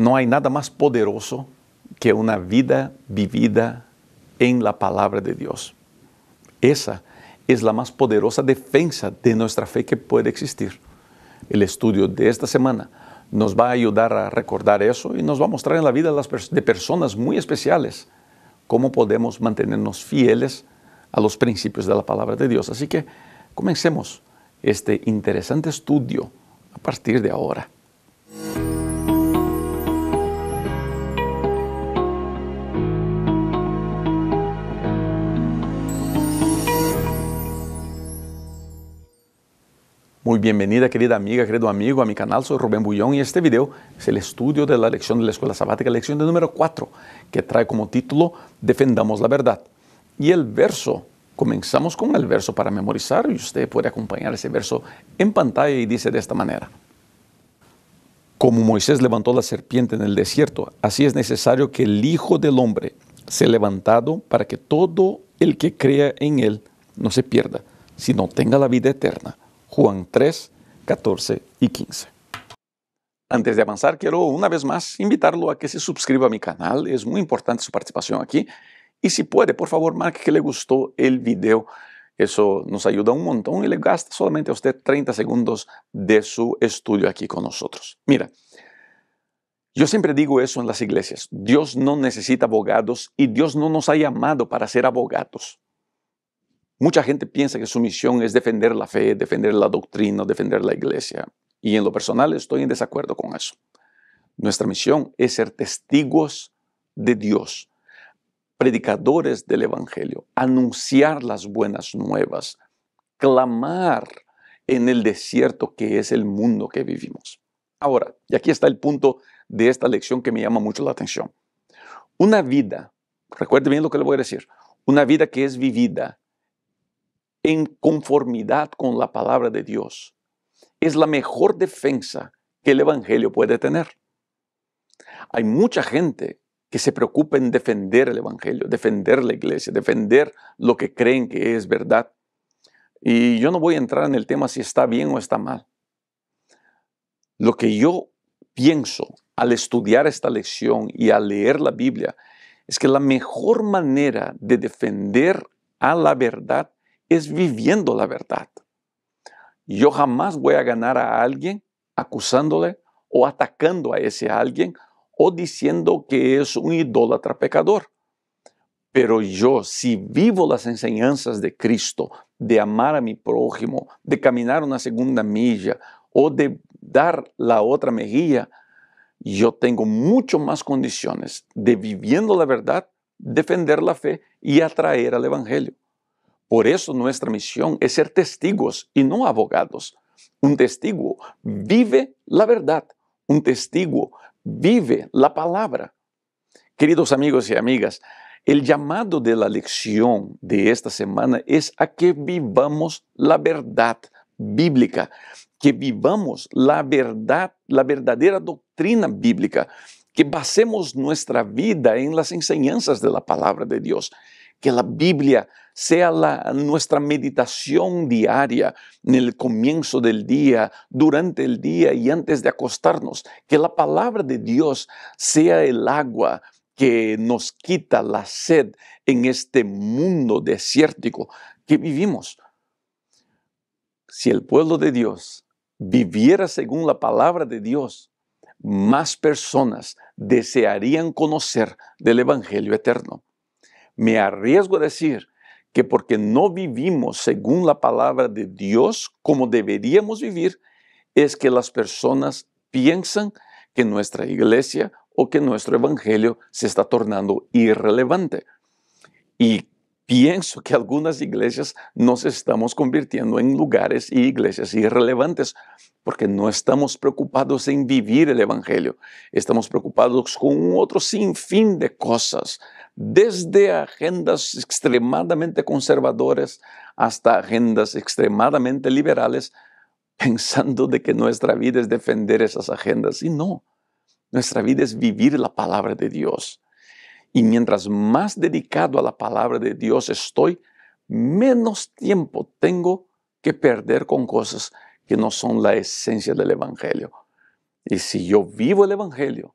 No hay nada más poderoso que una vida vivida en la palabra de Dios. Esa es la más poderosa defensa de nuestra fe que puede existir. El estudio de esta semana nos va a ayudar a recordar eso y nos va a mostrar en la vida de personas muy especiales cómo podemos mantenernos fieles a los principios de la palabra de Dios. Así que comencemos este interesante estudio a partir de ahora. Muy bienvenida, querida amiga, querido amigo, a mi canal. Soy Rubén Bullón y este video es el estudio de la lección de la Escuela Sabática, lección de número 4, que trae como título Defendamos la verdad. Y el verso, comenzamos con el verso para memorizar y usted puede acompañar ese verso en pantalla y dice de esta manera: Como Moisés levantó la serpiente en el desierto, así es necesario que el Hijo del Hombre sea levantado para que todo el que crea en él no se pierda, sino tenga la vida eterna. Juan 3, 14 y 15. Antes de avanzar, quiero una vez más invitarlo a que se suscriba a mi canal. Es muy importante su participación aquí. Y si puede, por favor, marque que le gustó el video. Eso nos ayuda un montón y le gasta solamente a usted 30 segundos de su estudio aquí con nosotros. Mira, yo siempre digo eso en las iglesias. Dios no necesita abogados y Dios no nos ha llamado para ser abogados. Mucha gente piensa que su misión es defender la fe, defender la doctrina, defender la iglesia. Y en lo personal estoy en desacuerdo con eso. Nuestra misión es ser testigos de Dios, predicadores del Evangelio, anunciar las buenas nuevas, clamar en el desierto que es el mundo que vivimos. Ahora, y aquí está el punto de esta lección que me llama mucho la atención. Una vida, recuerde bien lo que le voy a decir, una vida que es vivida en conformidad con la palabra de Dios, es la mejor defensa que el Evangelio puede tener. Hay mucha gente que se preocupa en defender el Evangelio, defender la iglesia, defender lo que creen que es verdad. Y yo no voy a entrar en el tema si está bien o está mal. Lo que yo pienso al estudiar esta lección y al leer la Biblia es que la mejor manera de defender a la verdad es viviendo la verdad. Yo jamás voy a ganar a alguien acusándole o atacando a ese alguien o diciendo que es un idólatra pecador. Pero yo, si vivo las enseñanzas de Cristo, de amar a mi prójimo, de caminar una segunda milla o de dar la otra mejilla, yo tengo mucho más condiciones de, viviendo la verdad, defender la fe y atraer al Evangelio. Por eso nuestra misión es ser testigos y no abogados. Un testigo vive la verdad. Un testigo vive la palabra. Queridos amigos y amigas, el llamado de la lección de esta semana es a que vivamos la verdad bíblica, que vivamos la verdad, la verdadera doctrina bíblica, que basemos nuestra vida en las enseñanzas de la palabra de Dios, que la Biblia sea nuestra meditación diaria en el comienzo del día, durante el día y antes de acostarnos. Que la palabra de Dios sea el agua que nos quita la sed en este mundo desértico que vivimos. Si el pueblo de Dios viviera según la palabra de Dios, más personas desearían conocer del Evangelio eterno. Me arriesgo a decir que porque no vivimos según la palabra de Dios como deberíamos vivir, es que las personas piensan que nuestra iglesia o que nuestro evangelio se está tornando irrelevante. Y pienso que algunas iglesias nos estamos convirtiendo en lugares y iglesias irrelevantes porque no estamos preocupados en vivir el evangelio. Estamos preocupados con otro sinfín de cosas, desde agendas extremadamente conservadoras hasta agendas extremadamente liberales, pensando de que nuestra vida es defender esas agendas. Y no, nuestra vida es vivir la palabra de Dios. Y mientras más dedicado a la palabra de Dios estoy, menos tiempo tengo que perder con cosas que no son la esencia del evangelio. Y si yo vivo el evangelio,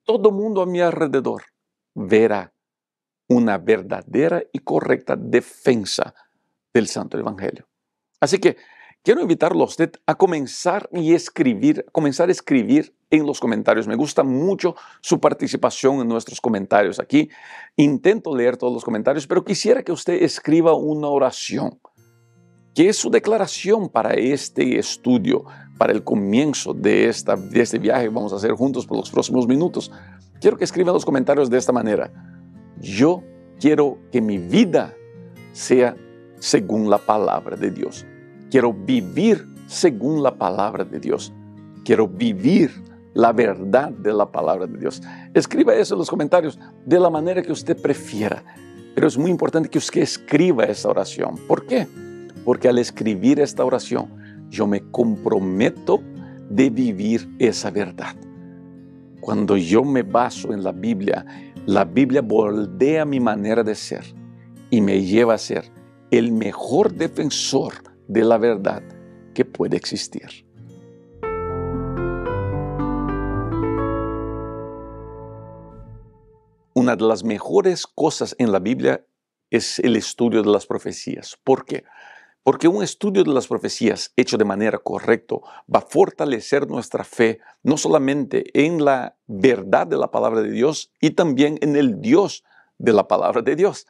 todo mundo a mi alrededor verá una verdadera y correcta defensa del Santo Evangelio. Así que quiero invitarlo a usted a comenzar a escribir en los comentarios. Me gusta mucho su participación en nuestros comentarios aquí. Intento leer todos los comentarios, pero quisiera que usted escriba una oración, que es su declaración para este estudio, para el comienzo de este viaje que vamos a hacer juntos por los próximos minutos. Quiero que escriba en los comentarios de esta manera: yo quiero que mi vida sea según la palabra de Dios. Quiero vivir según la palabra de Dios. Quiero vivir la verdad de la palabra de Dios. Escriba eso en los comentarios de la manera que usted prefiera. Pero es muy importante que usted escriba esa oración. ¿Por qué? Porque al escribir esta oración, yo me comprometo de vivir esa verdad. Cuando yo me baso en la Biblia moldea mi manera de ser y me lleva a ser el mejor defensor de la verdad que puede existir. Una de las mejores cosas en la Biblia es el estudio de las profecías. ¿Por qué? Porque un estudio de las profecías hecho de manera correcta va a fortalecer nuestra fe, no solamente en la verdad de la palabra de Dios, y también en el Dios de la palabra de Dios.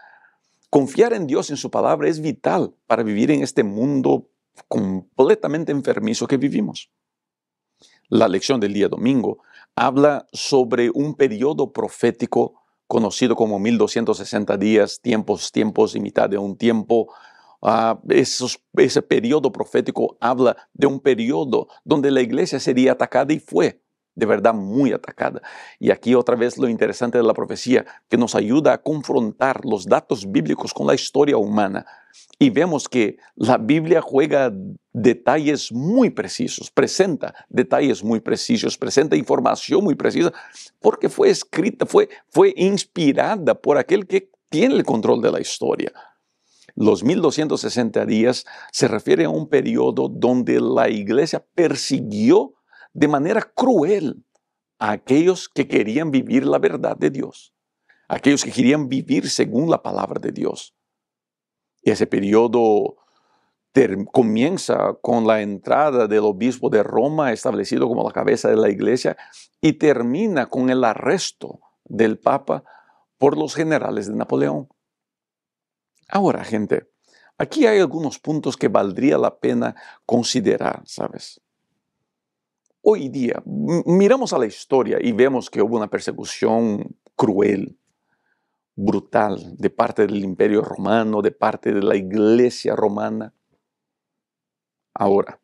Confiar en Dios, en su palabra, es vital para vivir en este mundo completamente enfermizo que vivimos. La lección del día domingo habla sobre un periodo profético conocido como 1260 días, tiempos y mitad de un tiempo. Ese periodo profético habla de un periodo donde la iglesia sería atacada y fue de verdad muy atacada. Y aquí otra vez lo interesante de la profecía, que nos ayuda a confrontar los datos bíblicos con la historia humana. Y vemos que la Biblia juega detalles muy precisos, presenta detalles muy precisos, presenta información muy precisa, porque fue escrita, fue inspirada por aquel que tiene el control de la historia. Los 1260 días se refiere a un periodo donde la iglesia persiguió de manera cruel a aquellos que querían vivir la verdad de Dios, a aquellos que querían vivir según la palabra de Dios. Y ese periodo comienza con la entrada del obispo de Roma, establecido como la cabeza de la iglesia, y termina con el arresto del Papa por los generales de Napoleón. Ahora, gente, aquí hay algunos puntos que valdría la pena considerar, ¿sabes? Hoy día, miramos a la historia y vemos que hubo una persecución cruel, brutal, de parte del Imperio Romano, de parte de la Iglesia Romana. Ahora,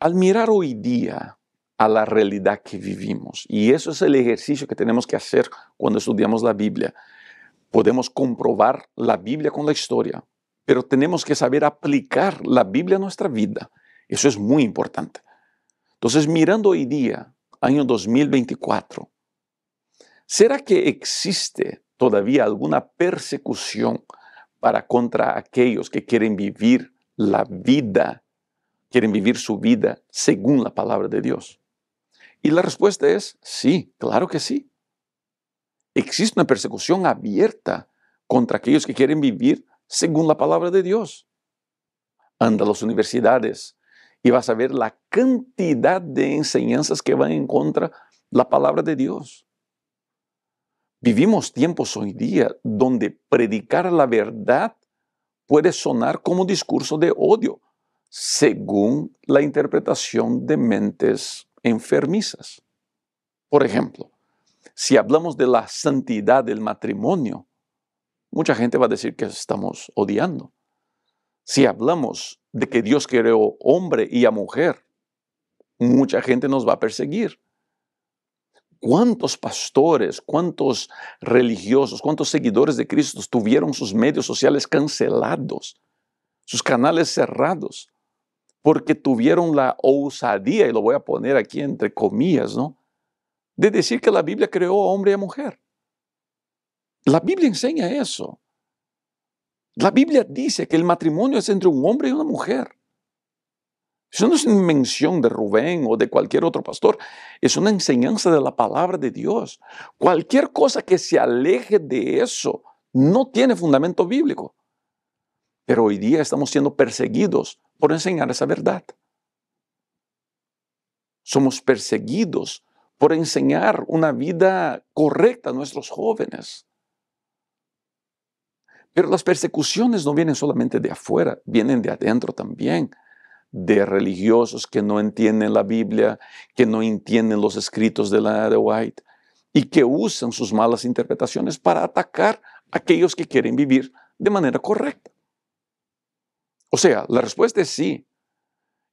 al mirar hoy día a la realidad que vivimos, y eso es el ejercicio que tenemos que hacer cuando estudiamos la Biblia, podemos comprobar la Biblia con la historia, pero tenemos que saber aplicar la Biblia a nuestra vida. Eso es muy importante. Entonces, mirando hoy día, año 2024, ¿será que existe todavía alguna persecución contra aquellos que quieren vivir la vida, quieren vivir su vida según la palabra de Dios? Y la respuesta es sí, claro que sí. Existe una persecución abierta contra aquellos que quieren vivir según la palabra de Dios. Anda a las universidades y vas a ver la cantidad de enseñanzas que van en contra de la palabra de Dios. Vivimos tiempos hoy día donde predicar la verdad puede sonar como discurso de odio, según la interpretación de mentes enfermizas. Por ejemplo, si hablamos de la santidad del matrimonio, mucha gente va a decir que estamos odiando. Si hablamos de que Dios creó hombre y a mujer, mucha gente nos va a perseguir. ¿Cuántos pastores, cuántos religiosos, cuántos seguidores de Cristo tuvieron sus medios sociales cancelados, sus canales cerrados, porque tuvieron la osadía, y lo voy a poner aquí entre comillas, ¿no?, de decir que la Biblia creó a hombre y a mujer? La Biblia enseña eso. La Biblia dice que el matrimonio es entre un hombre y una mujer. Eso no es una invención de Rubén o de cualquier otro pastor. Es una enseñanza de la palabra de Dios. Cualquier cosa que se aleje de eso no tiene fundamento bíblico. Pero hoy día estamos siendo perseguidos por enseñar esa verdad. Somos perseguidos por enseñar una vida correcta a nuestros jóvenes. Pero las persecuciones no vienen solamente de afuera, vienen de adentro también. De religiosos que no entienden la Biblia, que no entienden los escritos de la de White y que usan sus malas interpretaciones para atacar a aquellos que quieren vivir de manera correcta. O sea, la respuesta es sí.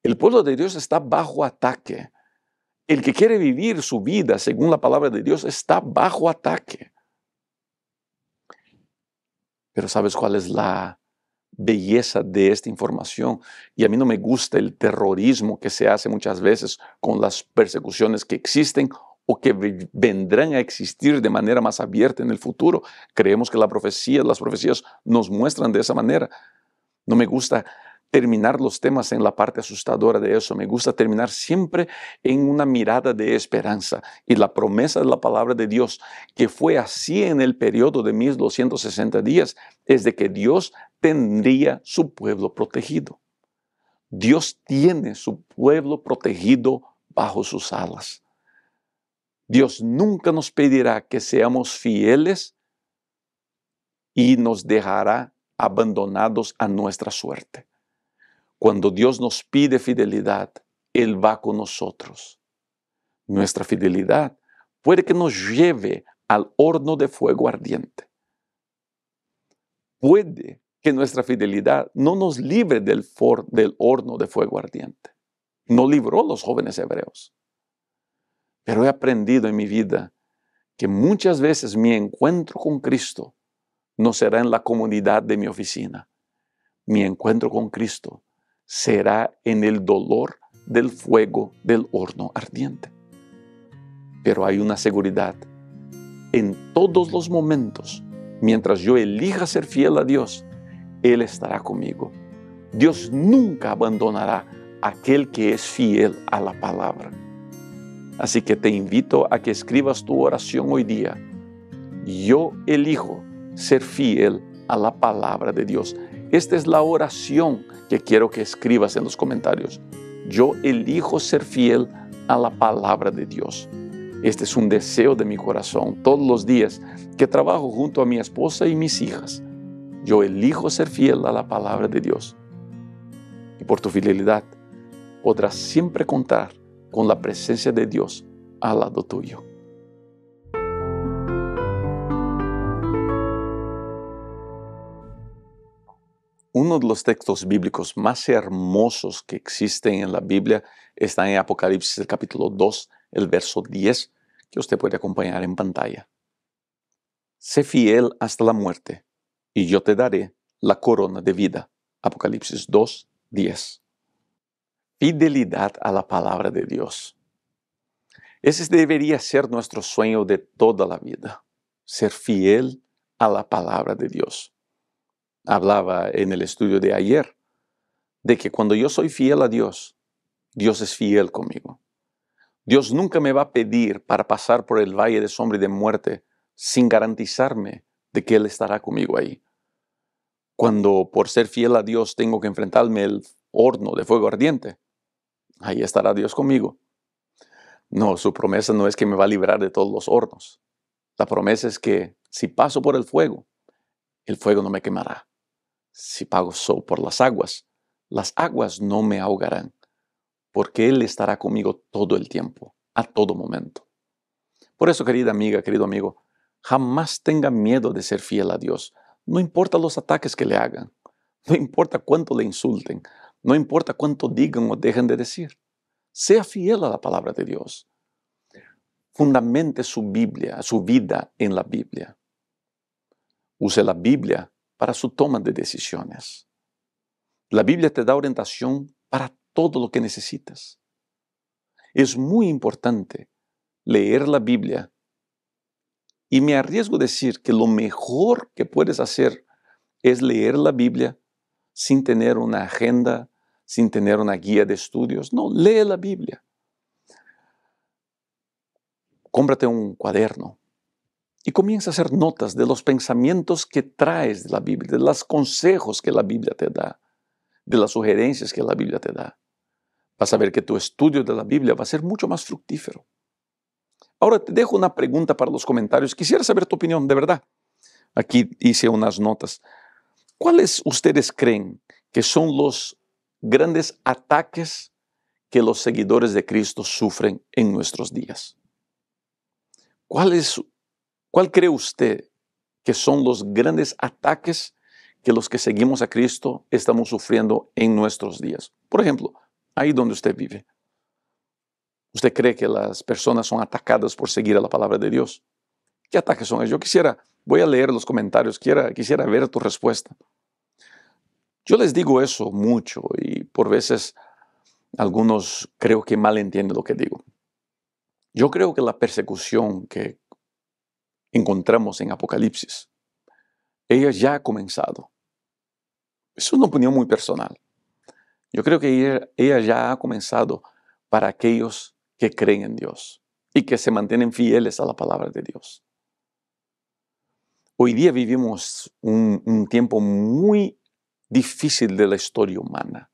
El pueblo de Dios está bajo ataque. El que quiere vivir su vida según la palabra de Dios está bajo ataque. Pero ¿sabes cuál es la belleza de esta información? Y a mí no me gusta el terrorismo que se hace muchas veces con las persecuciones que existen o que vendrán a existir de manera más abierta en el futuro. Creemos que las profecías nos muestran de esa manera. No me gusta terminar los temas en la parte asustadora de eso. Me gusta terminar siempre en una mirada de esperanza y la promesa de la palabra de Dios, que fue así en el periodo de 1260 días, es de que Dios tendría su pueblo protegido. Dios tiene su pueblo protegido bajo sus alas. Dios nunca nos pedirá que seamos fieles y nos dejará abandonados a nuestra suerte. Cuando Dios nos pide fidelidad, Él va con nosotros. Nuestra fidelidad puede que nos lleve al horno de fuego ardiente. Puede que nuestra fidelidad no nos libre del horno de fuego ardiente. No libró a los jóvenes hebreos. Pero he aprendido en mi vida que muchas veces mi encuentro con Cristo no será en la comunidad de mi oficina. Mi encuentro con Cristo será en el dolor del fuego del horno ardiente. Pero hay una seguridad. En todos los momentos, mientras yo elija ser fiel a Dios, Él estará conmigo. Dios nunca abandonará a aquel que es fiel a la palabra. Así que te invito a que escribas tu oración hoy día. Yo elijo ser fiel a la palabra de Dios. Esta es la oración que quiero que escribas en los comentarios. Yo elijo ser fiel a la palabra de Dios. Este es un deseo de mi corazón todos los días que trabajo junto a mi esposa y mis hijas. Yo elijo ser fiel a la palabra de Dios. Y por tu fidelidad podrás siempre contar con la presencia de Dios al lado tuyo. Uno de los textos bíblicos más hermosos que existen en la Biblia está en Apocalipsis, el capítulo 2, el verso 10, que usted puede acompañar en pantalla. Sé fiel hasta la muerte, y yo te daré la corona de vida. Apocalipsis 2, 10. Fidelidad a la palabra de Dios. Ese debería ser nuestro sueño de toda la vida, ser fiel a la palabra de Dios. Hablaba en el estudio de ayer de que cuando yo soy fiel a Dios, Dios es fiel conmigo. Dios nunca me va a pedir para pasar por el valle de sombra y de muerte sin garantizarme de que Él estará conmigo ahí. Cuando por ser fiel a Dios tengo que enfrentarme al horno de fuego ardiente, ahí estará Dios conmigo. No, su promesa no es que me va a librar de todos los hornos. La promesa es que si paso por el fuego no me quemará. Si paso por las aguas no me ahogarán, porque Él estará conmigo todo el tiempo, a todo momento. Por eso, querida amiga, querido amigo, jamás tenga miedo de ser fiel a Dios. No importa los ataques que le hagan, no importa cuánto le insulten, no importa cuánto digan o dejen de decir. Sea fiel a la palabra de Dios. Fundamente su Biblia, su vida en la Biblia. Use la Biblia para su toma de decisiones. La Biblia te da orientación para todo lo que necesitas. Es muy importante leer la Biblia y me arriesgo a decir que lo mejor que puedes hacer es leer la Biblia sin tener una agenda, sin tener una guía de estudios. No, lee la Biblia. Cómprate un cuaderno y comienza a hacer notas de los pensamientos que traes de la Biblia, de los consejos que la Biblia te da, de las sugerencias que la Biblia te da. Vas a ver que tu estudio de la Biblia va a ser mucho más fructífero. Ahora te dejo una pregunta para los comentarios. Quisiera saber tu opinión, de verdad. Aquí hice unas notas. ¿Cuáles ustedes creen que son los grandes ataques que los seguidores de Cristo sufren en nuestros días? ¿Cuál cree usted que son los grandes ataques que los que seguimos a Cristo estamos sufriendo en nuestros días? Por ejemplo, ahí donde usted vive. ¿Usted cree que las personas son atacadas por seguir a la palabra de Dios? ¿Qué ataques son esos? Voy a leer los comentarios, quisiera ver tu respuesta. Yo les digo eso mucho y por veces algunos creo que mal entienden lo que digo. Yo creo que la persecución que encontramos en Apocalipsis, ella ya ha comenzado. Es una opinión muy personal. Yo creo que ella ya ha comenzado para aquellos que creen en Dios y que se mantienen fieles a la palabra de Dios. Hoy día vivimos un tiempo muy difícil de la historia humana,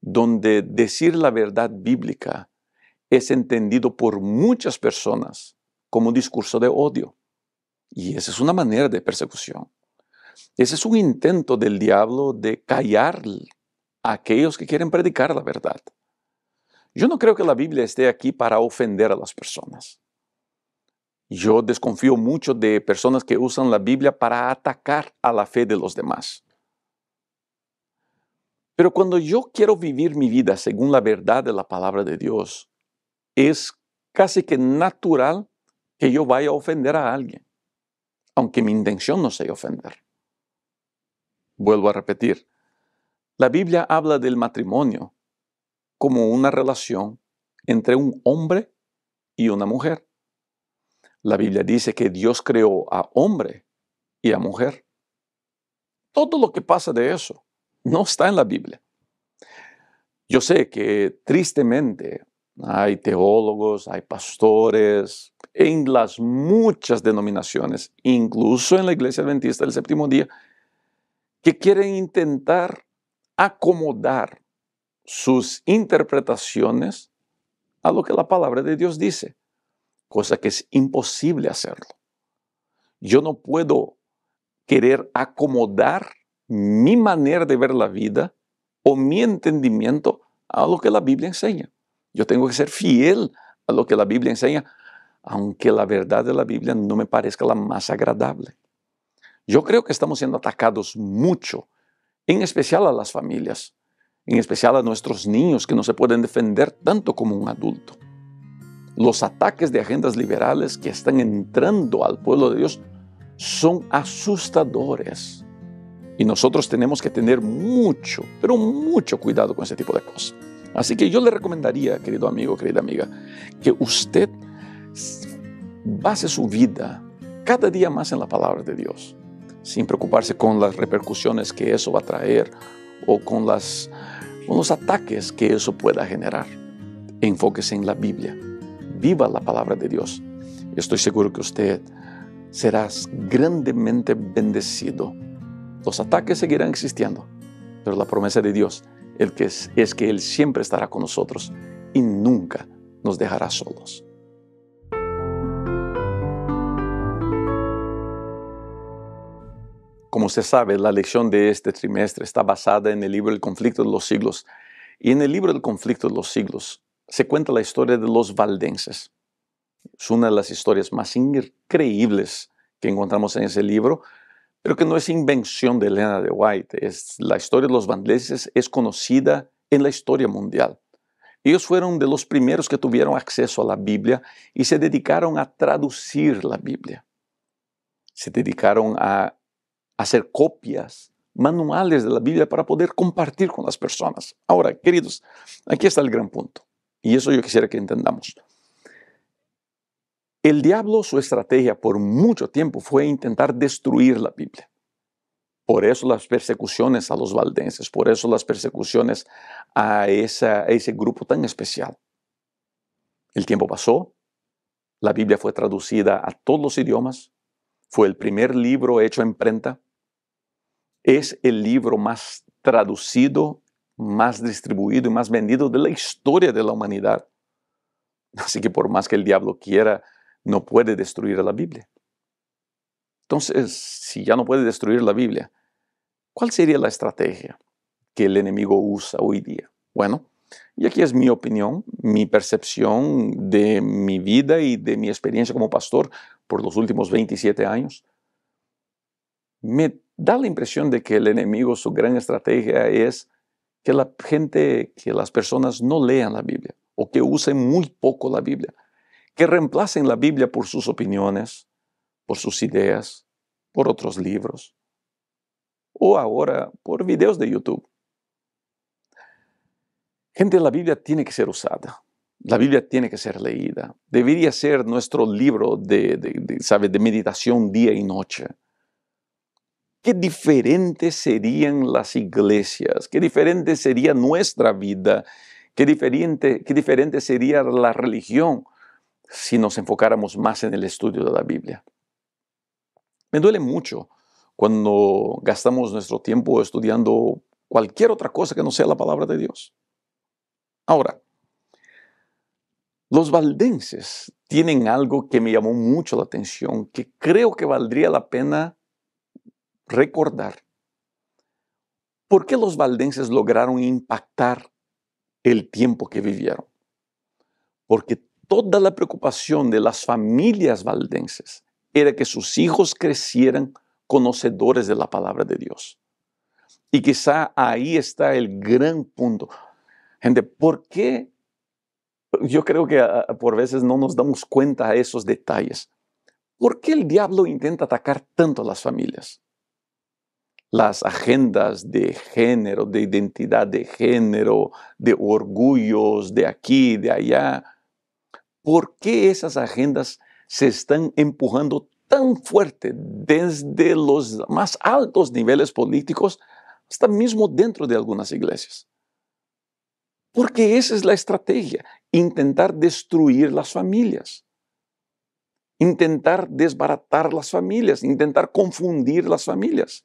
donde decir la verdad bíblica es entendido por muchas personas como un discurso de odio. Y esa es una manera de persecución. Ese es un intento del diablo de callar a aquellos que quieren predicar la verdad. Yo no creo que la Biblia esté aquí para ofender a las personas. Yo desconfío mucho de personas que usan la Biblia para atacar a la fe de los demás. Pero cuando yo quiero vivir mi vida según la verdad de la palabra de Dios, es casi que natural que yo vaya a ofender a alguien, aunque mi intención no sea ofender. Vuelvo a repetir, la Biblia habla del matrimonio como una relación entre un hombre y una mujer. La Biblia dice que Dios creó a hombre y a mujer. Todo lo que pasa de eso no está en la Biblia. Yo sé que tristemente hay teólogos, hay pastores en las muchas denominaciones, incluso en la Iglesia Adventista del Séptimo Día, que quieren intentar acomodar sus interpretaciones a lo que la palabra de Dios dice, cosa que es imposible hacerlo. Yo no puedo querer acomodar mi manera de ver la vida o mi entendimiento a lo que la Biblia enseña. Yo tengo que ser fiel a lo que la Biblia enseña, aunque la verdad de la Biblia no me parezca la más agradable. Yo creo que estamos siendo atacados mucho, en especial a las familias, en especial a nuestros niños que no se pueden defender tanto como un adulto. Los ataques de agendas liberales que están entrando al pueblo de Dios son asustadores. Y nosotros tenemos que tener mucho, pero mucho cuidado con ese tipo de cosas. Así que yo le recomendaría, querido amigo, querida amiga, que usted base su vida cada día más en la palabra de Dios, sin preocuparse con las repercusiones que eso va a traer o con los ataques que eso pueda generar. Enfóquese en la Biblia. Viva la palabra de Dios. Estoy seguro que usted será grandemente bendecido. Los ataques seguirán existiendo, pero la promesa de Dios es que Él siempre estará con nosotros y nunca nos dejará solos. Como usted sabe, la lección de este trimestre está basada en el libro El conflicto de los siglos. Y en el libro del conflicto de los siglos se cuenta la historia de los valdenses. Es una de las historias más increíbles que encontramos en ese libro, pero que no es invención de Elena de White. La historia de los valdenses es conocida en la historia mundial. Ellos fueron de los primeros que tuvieron acceso a la Biblia y se dedicaron a traducir la Biblia. Se dedicaron a hacer copias, manuales de la Biblia para poder compartir con las personas. Ahora, queridos, aquí está el gran punto. Y eso yo quisiera que entendamos. El diablo, su estrategia por mucho tiempo fue intentar destruir la Biblia. Por eso las persecuciones a los valdenses, por eso las persecuciones a ese grupo tan especial. El tiempo pasó, la Biblia fue traducida a todos los idiomas, fue el primer libro hecho en imprenta, es el libro más traducido, más distribuido y más vendido de la historia de la humanidad. Así que por más que el diablo quiera, no puede destruir a la Biblia. Entonces, si ya no puede destruir la Biblia, ¿cuál sería la estrategia que el enemigo usa hoy día? Bueno, y aquí es mi opinión, mi percepción de mi vida y de mi experiencia como pastor por los últimos 27 años. Me da la impresión de que el enemigo, su gran estrategia es que la gente, que las personas no lean la Biblia o que usen muy poco la Biblia, que reemplacen la Biblia por sus opiniones, por sus ideas, por otros libros o ahora por videos de YouTube. Gente, la Biblia tiene que ser usada. La Biblia tiene que ser leída. Debería ser nuestro libro de meditación día y noche. Qué diferentes serían las iglesias, qué diferente sería nuestra vida, qué diferente sería la religión si nos enfocáramos más en el estudio de la Biblia. Me duele mucho cuando gastamos nuestro tiempo estudiando cualquier otra cosa que no sea la palabra de Dios. Ahora, los valdenses tienen algo que me llamó mucho la atención, que creo que valdría la pena recordar. ¿Por qué los valdenses lograron impactar el tiempo que vivieron? Porque toda la preocupación de las familias valdenses era que sus hijos crecieran conocedores de la palabra de Dios. Y quizá ahí está el gran punto. Gente, ¿por qué? Yo creo que por veces no nos damos cuenta de esos detalles. ¿Por qué el diablo intenta atacar tanto a las familias? Las agendas de género, de identidad de género, de orgullos de aquí, de allá. ¿Por qué esas agendas se están empujando tan fuerte desde los más altos niveles políticos hasta mismo dentro de algunas iglesias? Porque esa es la estrategia, intentar destruir las familias, intentar desbaratar las familias, intentar confundir las familias.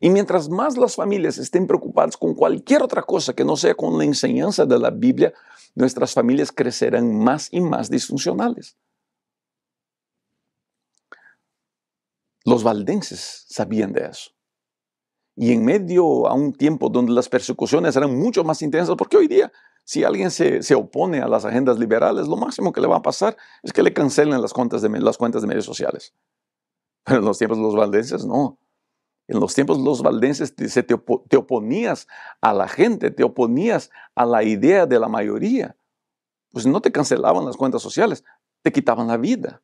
Y mientras más las familias estén preocupadas con cualquier otra cosa que no sea con la enseñanza de la Biblia, nuestras familias crecerán más y más disfuncionales. Los valdenses sabían de eso. Y en medio a un tiempo donde las persecuciones eran mucho más intensas, porque hoy día, si alguien se opone a las agendas liberales, lo máximo que le va a pasar es que le cancelen las cuentas de medios sociales. Pero en los tiempos de los valdenses, no. En los tiempos de los valdenses te oponías a la gente, te oponías a la idea de la mayoría. Pues no te cancelaban las cuentas sociales, te quitaban la vida.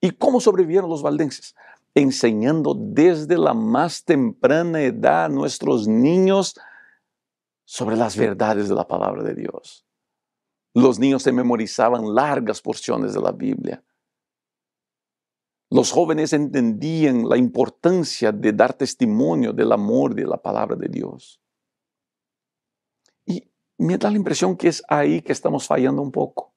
¿Y cómo sobrevivieron los valdenses? Enseñando desde la más temprana edad a nuestros niños sobre las verdades de la palabra de Dios. Los niños se memorizaban largas porciones de la Biblia. Los jóvenes entendían la importancia de dar testimonio del amor de la palabra de Dios. Y me da la impresión que es ahí que estamos fallando un poco.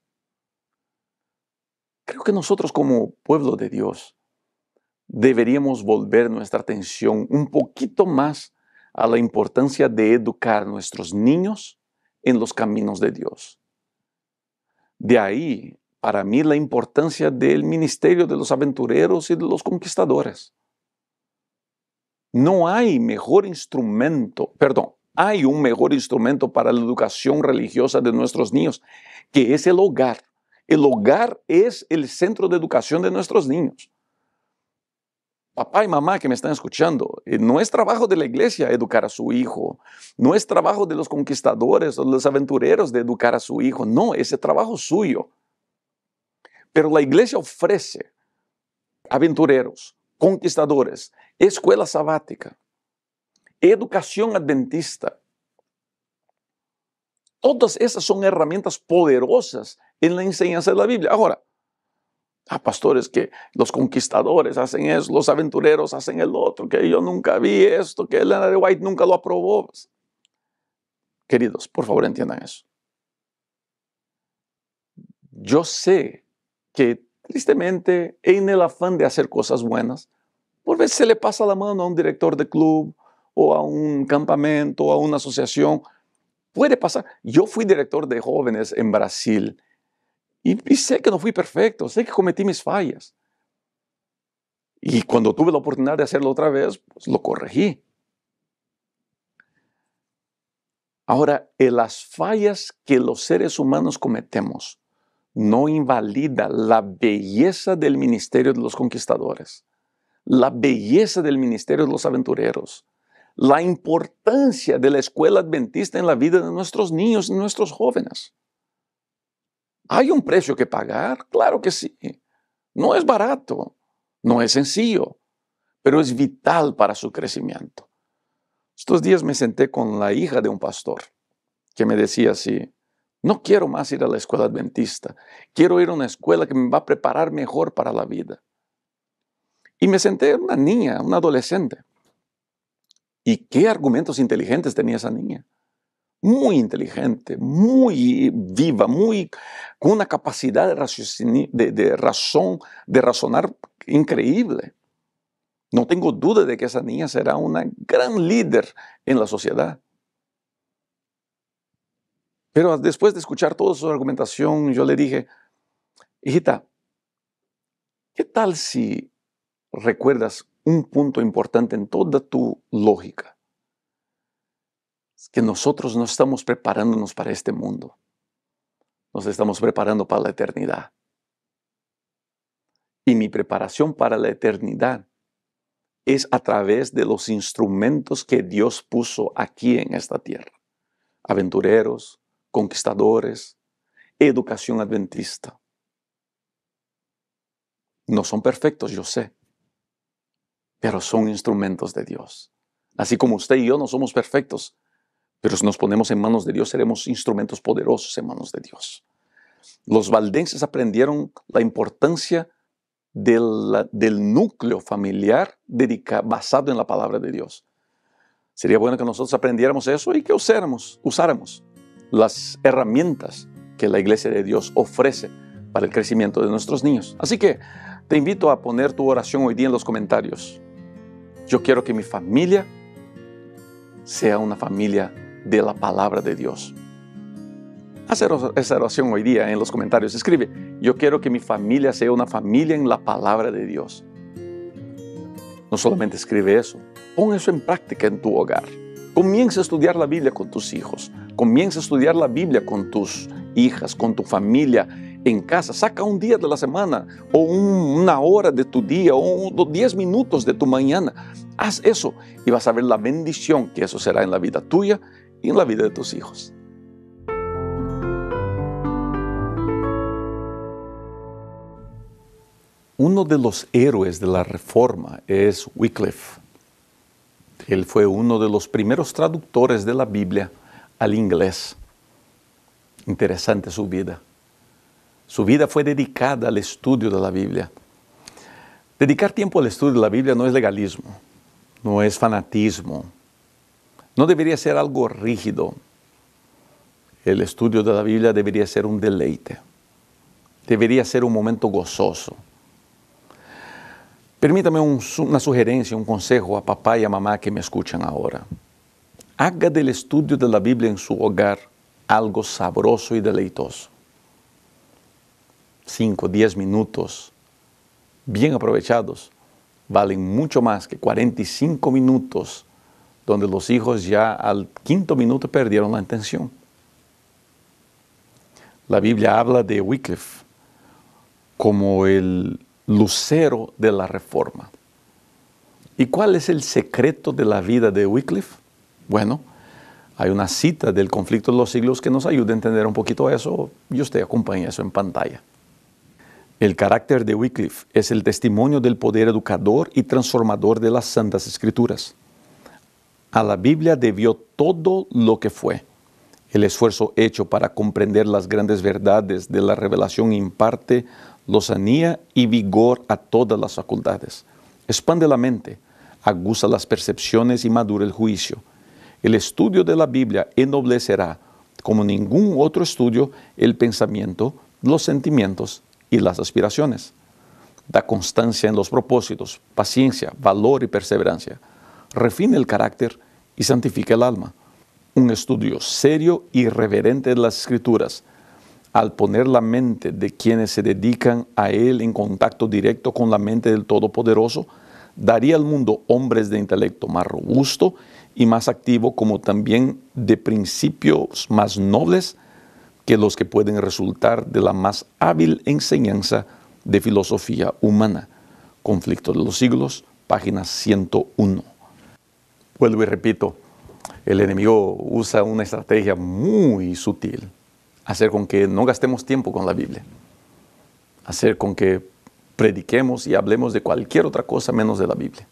Creo que nosotros como pueblo de Dios deberíamos volver nuestra atención un poquito más a la importancia de educar a nuestros niños en los caminos de Dios. De ahí, para mí, la importancia del ministerio de los aventureros y de los conquistadores. No hay mejor instrumento, hay un mejor instrumento para la educación religiosa de nuestros niños, que es el hogar. El hogar es el centro de educación de nuestros niños. Papá y mamá que me están escuchando, no es trabajo de la iglesia educar a su hijo, no es trabajo de los conquistadores o de los aventureros de educar a su hijo, no, ese trabajo suyo. Pero la iglesia ofrece aventureros, conquistadores, escuela sabática, educación adventista. Todas esas son herramientas poderosas en la enseñanza de la Biblia. Ahora, pastores, que los conquistadores hacen eso, los aventureros hacen el otro, que yo nunca vi esto, que Elena de White nunca lo aprobó. Queridos, por favor entiendan eso. Yo sé que tristemente, en el afán de hacer cosas buenas, por veces se le pasa la mano a un director de club, o a un campamento, o a una asociación. Puede pasar. Yo fui director de jóvenes en Brasil, y sé que no fui perfecto, sé que cometí mis fallas. Y cuando tuve la oportunidad de hacerlo otra vez, pues lo corregí. Ahora, las fallas que los seres humanos cometemos no invalida la belleza del ministerio de los conquistadores, la belleza del ministerio de los aventureros, la importancia de la escuela adventista en la vida de nuestros niños y nuestros jóvenes. ¿Hay un precio que pagar? Claro que sí. No es barato, no es sencillo, pero es vital para su crecimiento. Estos días me senté con la hija de un pastor que me decía así: no quiero más ir a la escuela adventista, quiero ir a una escuela que me va a preparar mejor para la vida. Y me senté una niña, una adolescente. ¿Y qué argumentos inteligentes tenía esa niña? Muy inteligente, muy viva, con una capacidad de razonar increíble. No tengo duda de que esa niña será una gran líder en la sociedad. Pero después de escuchar toda su argumentación, yo le dije: hijita, ¿qué tal si recuerdas un punto importante en toda tu lógica? Es que nosotros no estamos preparándonos para este mundo. Nos estamos preparando para la eternidad. Y mi preparación para la eternidad es a través de los instrumentos que Dios puso aquí en esta tierra. Aventureros, conquistadores, educación adventista. No son perfectos, yo sé, pero son instrumentos de Dios. Así como usted y yo no somos perfectos, pero si nos ponemos en manos de Dios, seremos instrumentos poderosos en manos de Dios. Los valdenses aprendieron la importancia del núcleo familiar basado en la palabra de Dios. Sería bueno que nosotros aprendiéramos eso y que usáramos las herramientas que la Iglesia de Dios ofrece para el crecimiento de nuestros niños. Así que te invito a poner tu oración hoy día en los comentarios. Yo quiero que mi familia sea una familia de la palabra de Dios. Haz esa oración hoy día en los comentarios. Escribe: yo quiero que mi familia sea una familia en la palabra de Dios. No solamente escribe eso, pon eso en práctica en tu hogar. Comienza a estudiar la Biblia con tus hijos. Comienza a estudiar la Biblia con tus hijas, con tu familia en casa. Saca un día de la semana, o una hora de tu día, o 10 minutos de tu mañana. Haz eso y vas a ver la bendición que eso será en la vida tuya y en la vida de tus hijos. Uno de los héroes de la Reforma es Wycliffe. Él fue uno de los primeros traductores de la Biblia al inglés. Interesante su vida. Su vida fue dedicada al estudio de la Biblia. Dedicar tiempo al estudio de la Biblia no es legalismo, no es fanatismo, no debería ser algo rígido. El estudio de la Biblia debería ser un deleite, debería ser un momento gozoso. Permítame una sugerencia, un consejo a papá y a mamá que me escuchan ahora. Haga del estudio de la Biblia en su hogar algo sabroso y deleitoso. 5, 10 minutos, bien aprovechados, valen mucho más que 45 minutos, donde los hijos ya al 5.º minuto perdieron la atención. La Biblia habla de Wycliffe como el lucero de la Reforma. ¿Y cuál es el secreto de la vida de Wycliffe? Bueno, hay una cita del Conflicto de los Siglos que nos ayuda a entender un poquito eso, y usted acompaña eso en pantalla. El carácter de Wycliffe es el testimonio del poder educador y transformador de las Santas Escrituras. A la Biblia debió todo lo que fue. El esfuerzo hecho para comprender las grandes verdades de la revelación imparte lozanía y vigor a todas las facultades. Expande la mente, aguza las percepciones y madura el juicio. El estudio de la Biblia ennoblecerá, como ningún otro estudio, el pensamiento, los sentimientos y las aspiraciones. Da constancia en los propósitos, paciencia, valor y perseverancia. Refina el carácter y santifica el alma. Un estudio serio y reverente de las Escrituras, al poner la mente de quienes se dedican a él en contacto directo con la mente del Todopoderoso, daría al mundo hombres de intelecto más robusto y más activo, como también de principios más nobles que los que pueden resultar de la más hábil enseñanza de filosofía humana. Conflicto de los siglos, página 101. Vuelvo y repito, el enemigo usa una estrategia muy sutil, hacer con que no gastemos tiempo con la Biblia, hacer con que prediquemos y hablemos de cualquier otra cosa menos de la Biblia.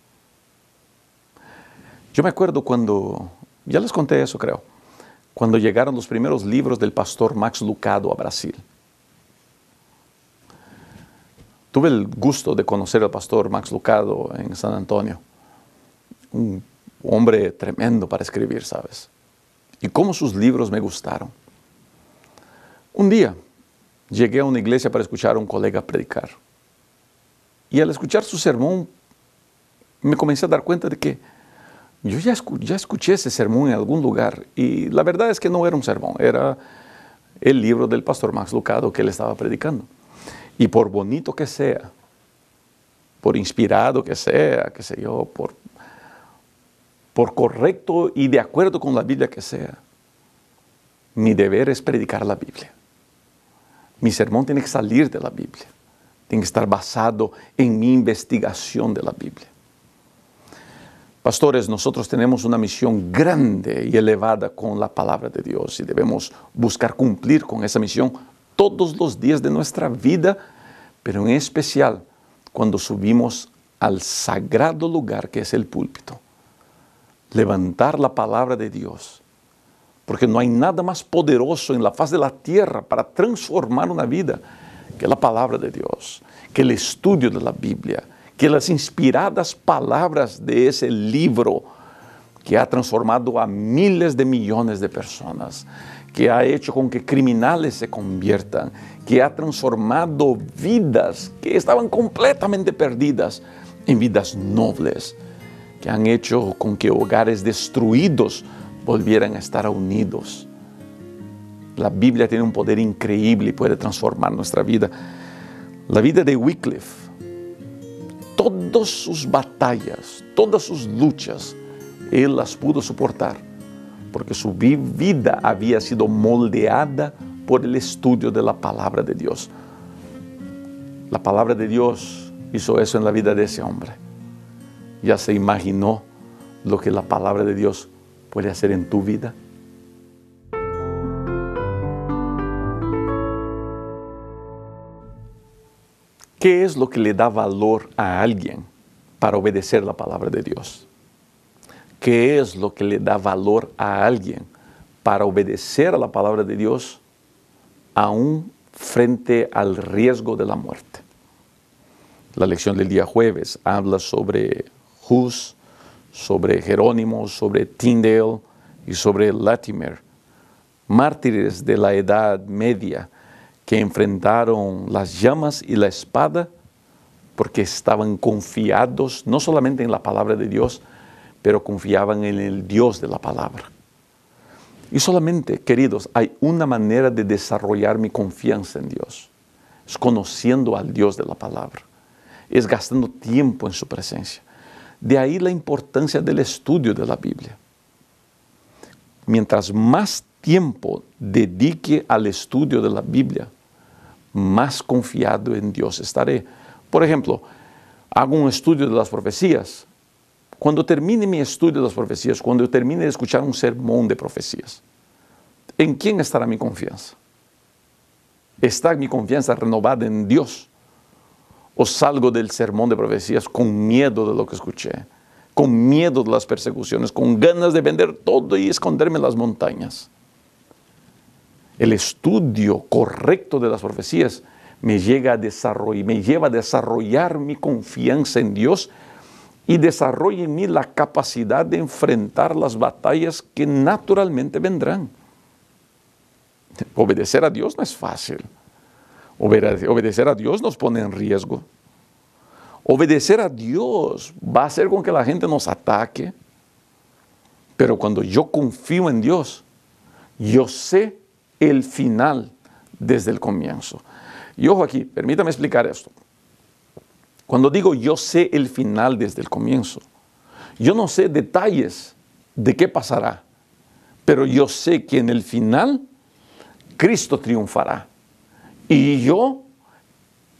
Yo me acuerdo cuando, ya les conté eso creo, cuando llegaron los primeros libros del pastor Max Lucado a Brasil. Tuve el gusto de conocer al pastor Max Lucado en San Antonio. Un hombre tremendo para escribir, ¿sabes? Y cómo sus libros me gustaron. Un día llegué a una iglesia para escuchar a un colega predicar. Y al escuchar su sermón, me comencé a dar cuenta de que yo ya escuché ese sermón en algún lugar. Y la verdad es que no era un sermón, era el libro del pastor Max Lucado que él estaba predicando. Y por bonito que sea, por inspirado que sea, qué sé yo, por correcto y de acuerdo con la Biblia que sea, mi deber es predicar la Biblia. Mi sermón tiene que salir de la Biblia. Tiene que estar basado en mi investigación de la Biblia. Pastores, nosotros tenemos una misión grande y elevada con la palabra de Dios y debemos buscar cumplir con esa misión todos los días de nuestra vida, pero en especial cuando subimos al sagrado lugar que es el púlpito. Levantar la palabra de Dios, porque no hay nada más poderoso en la faz de la tierra para transformar una vida que la palabra de Dios, que el estudio de la Biblia, que las inspiradas palabras de ese libro que ha transformado a miles de millones de personas, que ha hecho con que criminales se conviertan, que ha transformado vidas que estaban completamente perdidas en vidas nobles, que han hecho con que hogares destruidos volvieran a estar unidos. La Biblia tiene un poder increíble y puede transformar nuestra vida. La vida de Wycliffe, todas sus batallas, todas sus luchas, él las pudo soportar, porque su vida había sido moldeada por el estudio de la palabra de Dios. La palabra de Dios hizo eso en la vida de ese hombre. ¿Ya se imaginó lo que la palabra de Dios puede hacer en tu vida? ¿Qué es lo que le da valor a alguien para obedecer la palabra de Dios? ¿Qué es lo que le da valor a alguien para obedecer a la palabra de Dios aún frente al riesgo de la muerte? La lección del día jueves habla sobre Hus, sobre Jerónimo, sobre Tyndale y sobre Latimer, mártires de la Edad Media que enfrentaron las llamas y la espada porque estaban confiados no solamente en la palabra de Dios, pero confiaban en el Dios de la palabra. Y solamente, queridos, hay una manera de desarrollar mi confianza en Dios. Es conociendo al Dios de la palabra. Es gastando tiempo en su presencia. De ahí la importancia del estudio de la Biblia. Mientras más tiempo dedique al estudio de la Biblia, más confiado en Dios estaré. Por ejemplo, hago un estudio de las profecías. Cuando termine mi estudio de las profecías, cuando termine de escuchar un sermón de profecías, ¿en quién estará mi confianza? ¿Está mi confianza renovada en Dios? ¿O salgo del sermón de profecías con miedo de lo que escuché, con miedo de las persecuciones, con ganas de vender todo y esconderme en las montañas? El estudio correcto de las profecías me lleva a desarrollar mi confianza en Dios y desarrolla en mí la capacidad de enfrentar las batallas que naturalmente vendrán. Obedecer a Dios no es fácil. Obedecer a Dios nos pone en riesgo. Obedecer a Dios va a hacer con que la gente nos ataque. Pero cuando yo confío en Dios, yo sé el final desde el comienzo. Y ojo aquí, permítame explicar esto. Cuando digo yo sé el final desde el comienzo, yo no sé detalles de qué pasará, pero yo sé que en el final Cristo triunfará y yo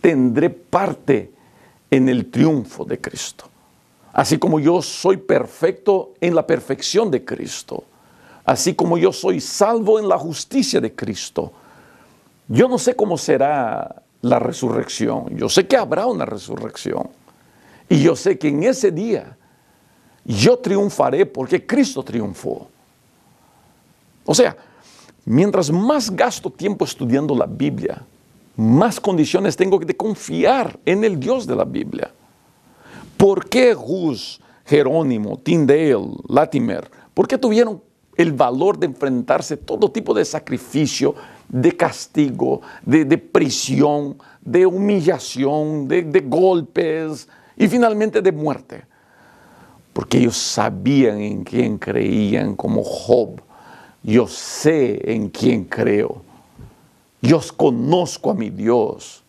tendré parte en el triunfo de Cristo. Así como yo soy perfecto en la perfección de Cristo, así como yo soy salvo en la justicia de Cristo, yo no sé cómo será la resurrección. Yo sé que habrá una resurrección. Y yo sé que en ese día yo triunfaré porque Cristo triunfó. O sea, mientras más gasto tiempo estudiando la Biblia, más condiciones tengo de confiar en el Dios de la Biblia. ¿Por qué Hus, Jerónimo, Tyndale, Latimer, por qué tuvieron el valor de enfrentarse a todo tipo de sacrificio, de castigo, de prisión, de humillación, de golpes y finalmente de muerte? Porque ellos sabían en quién creían, como Job. Yo sé en quién creo. Yo conozco a mi Dios.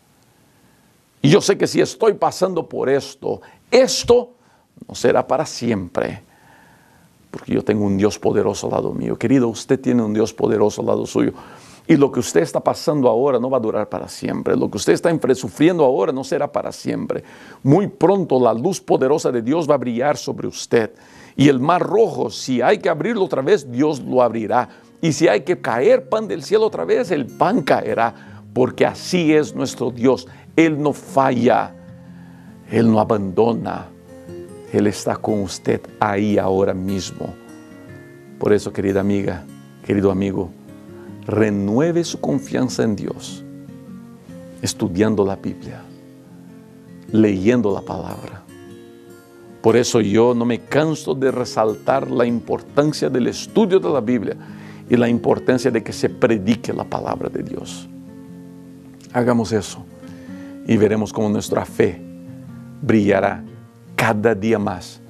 Y yo sé que si estoy pasando por esto, esto no será para siempre. Porque yo tengo un Dios poderoso al lado mío. Querido, usted tiene un Dios poderoso al lado suyo. Y lo que usted está pasando ahora no va a durar para siempre. Lo que usted está sufriendo ahora no será para siempre. Muy pronto la luz poderosa de Dios va a brillar sobre usted. Y el mar rojo, si hay que abrirlo otra vez, Dios lo abrirá. Y si hay que caer pan del cielo otra vez, el pan caerá. Porque así es nuestro Dios. Él no falla. Él no abandona. Él está con usted ahí ahora mismo. Por eso, querida amiga, querido amigo, renueve su confianza en Dios, estudiando la Biblia, leyendo la palabra. Por eso yo no me canso de resaltar la importancia del estudio de la Biblia y la importancia de que se predique la palabra de Dios. Hagamos eso y veremos cómo nuestra fe brillará cada día más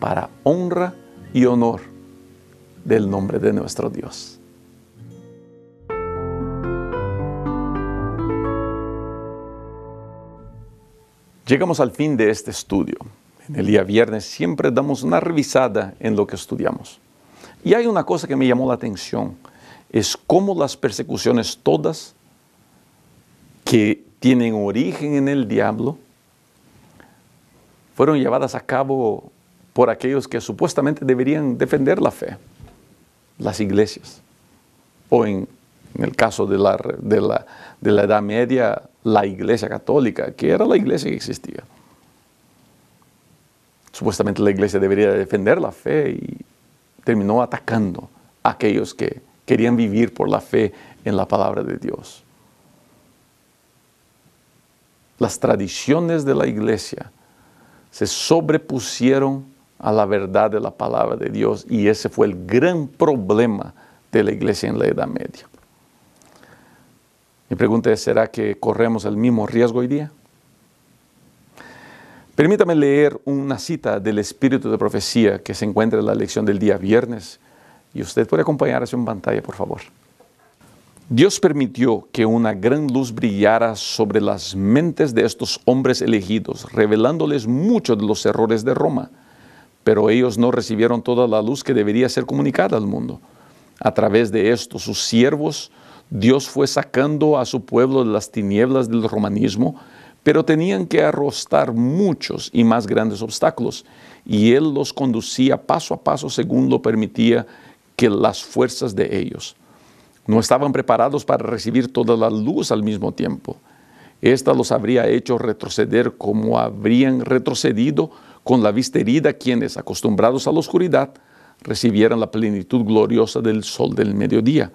para honra y honor del nombre de nuestro Dios. Llegamos al fin de este estudio. En el día viernes siempre damos una revisada en lo que estudiamos. Y hay una cosa que me llamó la atención, es cómo las persecuciones todas que tienen origen en el diablo fueron llevadas a cabo por aquellos que supuestamente deberían defender la fe, las iglesias. O en el caso de la Edad Media, la Iglesia Católica, que era la iglesia que existía. Supuestamente la iglesia debería defender la fe y terminó atacando a aquellos que querían vivir por la fe en la palabra de Dios. Las tradiciones de la iglesia se sobrepusieron a la verdad de la palabra de Dios y ese fue el gran problema de la iglesia en la Edad Media. Mi pregunta es, ¿será que corremos el mismo riesgo hoy día? Permítame leer una cita del Espíritu de Profecía que se encuentra en la lección del día viernes y usted puede acompañarse en pantalla, por favor. Dios permitió que una gran luz brillara sobre las mentes de estos hombres elegidos, revelándoles muchos de los errores de Roma, pero ellos no recibieron toda la luz que debería ser comunicada al mundo. A través de esto, sus siervos, Dios fue sacando a su pueblo de las tinieblas del romanismo, pero tenían que arrostrar muchos y más grandes obstáculos, y Él los conducía paso a paso según lo permitía que las fuerzas de ellos. No estaban preparados para recibir toda la luz al mismo tiempo. Esta los habría hecho retroceder como habrían retrocedido con la vista herida quienes, acostumbrados a la oscuridad, recibieran la plenitud gloriosa del sol del mediodía.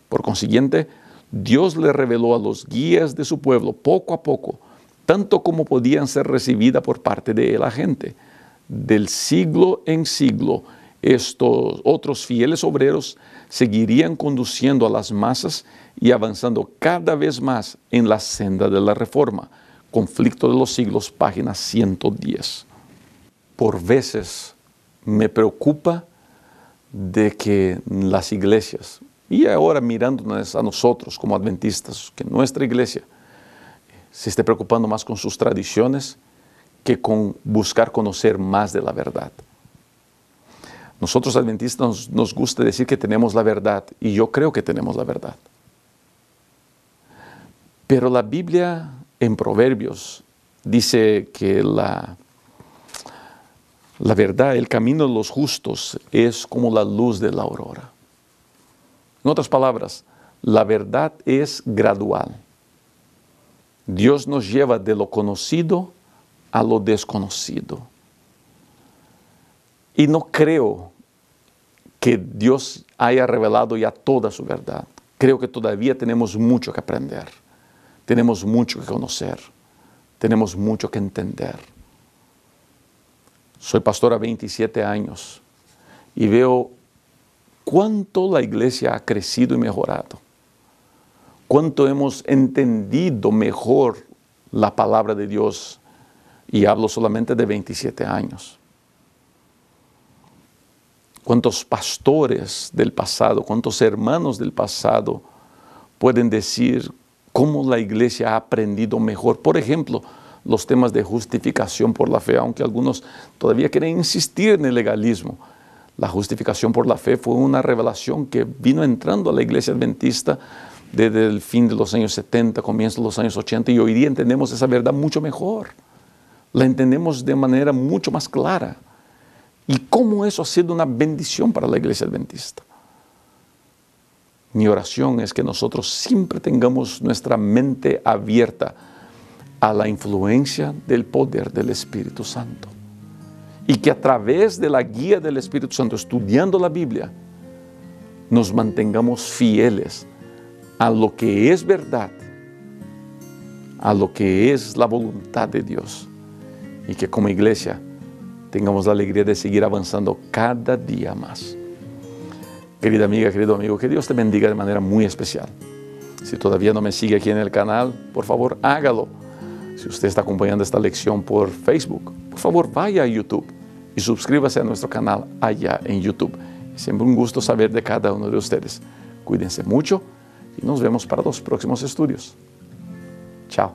Por consiguiente, Dios le reveló a los guías de su pueblo poco a poco, tanto como podían ser recibidas por parte de la gente. Del siglo en siglo, estos otros fieles obreros seguirían conduciendo a las masas y avanzando cada vez más en la senda de la reforma. Conflicto de los siglos, página 110. Por veces me preocupa de que las iglesias, y ahora mirándonos a nosotros como adventistas, que nuestra iglesia se esté preocupando más con sus tradiciones que con buscar conocer más de la verdad. Nosotros adventistas nos gusta decir que tenemos la verdad, y yo creo que tenemos la verdad. Pero la Biblia en Proverbios dice que la verdad, el camino de los justos es como la luz de la aurora. En otras palabras, la verdad es gradual. Dios nos lleva de lo conocido a lo desconocido. Y no creo que Dios haya revelado ya toda su verdad. Creo que todavía tenemos mucho que aprender. Tenemos mucho que conocer. Tenemos mucho que entender. Soy pastor a 27 años y veo cuánto la iglesia ha crecido y mejorado. Cuánto hemos entendido mejor la palabra de Dios, y hablo solamente de 27 años. Cuántos pastores del pasado, cuántos hermanos del pasado pueden decir cómo la iglesia ha aprendido mejor. Por ejemplo, los temas de justificación por la fe, aunque algunos todavía quieren insistir en el legalismo. La justificación por la fe fue una revelación que vino entrando a la iglesia adventista desde el fin de los años 70, comienzo de los años 80, y hoy día entendemos esa verdad mucho mejor. La entendemos de manera mucho más clara. Y cómo eso ha sido una bendición para la iglesia adventista. Mi oración es que nosotros siempre tengamos nuestra mente abierta a la influencia del poder del Espíritu Santo. Y que a través de la guía del Espíritu Santo, estudiando la Biblia, nos mantengamos fieles a lo que es verdad, a lo que es la voluntad de Dios. Y que como iglesia tengamos la alegría de seguir avanzando cada día más. Querida amiga, querido amigo, que Dios te bendiga de manera muy especial. Si todavía no me sigue aquí en el canal, por favor, hágalo. Si usted está acompañando esta lección por Facebook, por favor, vaya a YouTube y suscríbase a nuestro canal allá en YouTube. Siempre un gusto saber de cada uno de ustedes. Cuídense mucho y nos vemos para los próximos estudios. Chao.